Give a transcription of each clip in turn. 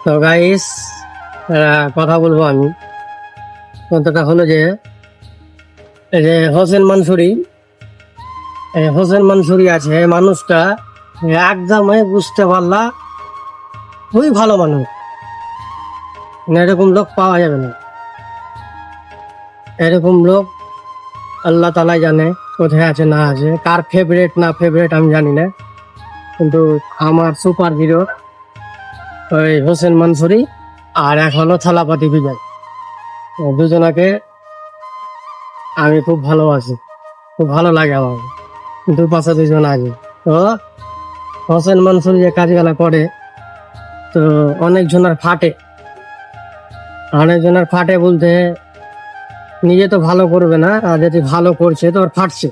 তো গাইস, কথা বলবো আমি। কথাটা হলো যে এই যে হোসেন মানসুরি আছে, মানুষটা একদমই বুঝতে পারলা খুবই ভালো মানুষ। এরকম লোক পাওয়া যাবে না। এরকম লোক আল্লাহ তালাই জানে কোথায় আছে না আছে, কার ফেভারেট না ফেভারেট আমি জানি না, কিন্তু আমার সুপার হিরো ওই হোসেন মানসুরি আর এক হলো থালাপতি বিজয়। দুজনাকে আমি খুব ভালোবাসি, খুব ভালো লাগে আমার। দু পাশে দুজন আছে। তো হোসেন মানসুরি যে কাজগুলা করে, তো অনেকজনের ফাটে বলতে নিজে তো ভালো করবে না, আর যদি ভালো করছে তো ওর ফাটছে।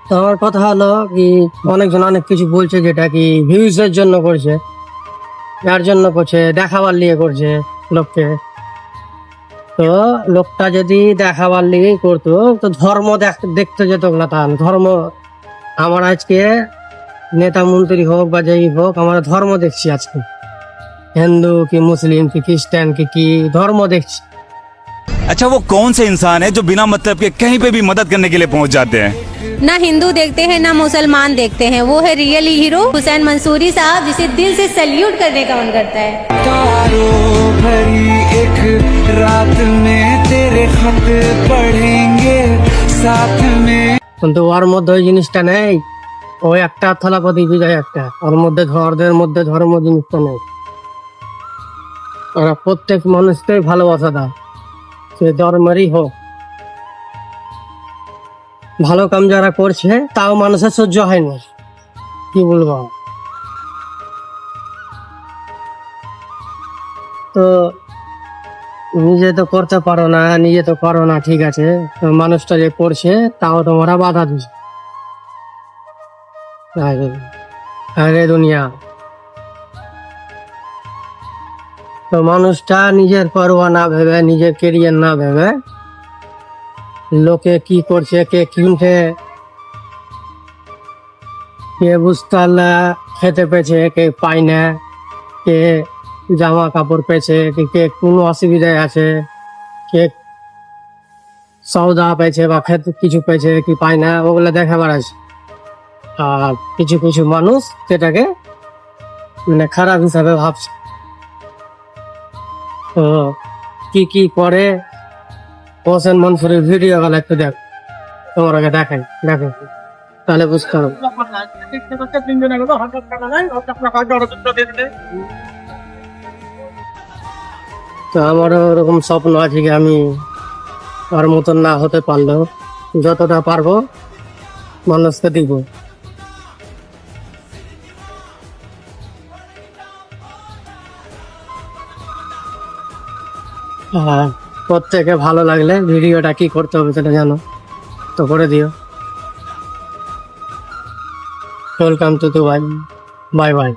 তো আমার কথা হলো কি, অনেকজন অনেক কিছু বলছে যেটা কি ভিউজের জন্য করছে, যার জন্য করছে, দেখাবার লিয়ে করছে লোককে। তো লোকটা যদি দেখাবার লিগেই করতো তো ধর্ম দেখতে যেত না। তার ধর্ম, আমার আজকে নেতা মন্ত্রী হোক বা যেই হোক, আমরা ধর্ম দেখছি আজকে, হিন্দু কি মুসলিম কি খ্রিস্টান কি ধর্ম দেখছি। अच्छा, वो कौन से इंसान है जो बिना मतलब के कहीं पे भी मदद करने के लिए पहुंच जाते हैं? ना हिंदू देखते हैं ना मुसलमान देखते हैं, वो है रियली हीरो हुसैन मंसूरी साहब, जिसे दिल से सैल्यूट करने का मन करता है। तारों भरी एक रात में तेरे खत पढ़ेंगे साथ में। কিন্তু ওর মধ্যে ওই জিনিসটা নেই। ওই একটা থালাপতি বিজয় একটা, ওর মধ্যে ধর্ম জিনিসটা নেই। ওরা প্রত্যেক মানুষকেই ভালোবাসা দেয়, সে ধর্মেরই হোক। ভালো কাম যারা করছে তাও মানুষের সহ্য হয়নি, কি বলবো। তো নিজে তো করতে পারো না, ঠিক আছে, তো মানুষটা যে করছে তাও তোমরা বাধা দিচ্ছে। আরে দুনিয়া, তো মানুষটা নিজের পরোয়া না ভেবে, নিজের কেরিয়ার না ভেবে, লোকে কি করছে, কে কিনছে, কে বুঝতে খেতে পেয়েছে, কে পায় না, কে জামা কাপড় পেয়েছে, কে কোনো অসুবিধায় আছে, কে সওদা পেয়েছে বা কিছু পেয়েছে কি পায় না, ওগুলো দেখাবার আছে। আর কিছু কিছু মানুষ সেটাকে মানে খারাপ হিসাবে ভাবছে। তো কি করে হোসেন মনসুরের ভিডিও গুলো একটু তোমাকে দেখো, তাহলে বুঝতে পারো। তো আমারও ওরকম স্বপ্ন আছে কি আমি আর মতন না হতে পারলেও যতটা পারবো মানুষকে দিব। প্রত্যেকে ভালো লাগলে ভিডিওটা কি করতে হবে সেটা জানো, তো করে দিও। Welcome to Dubai, bye bye.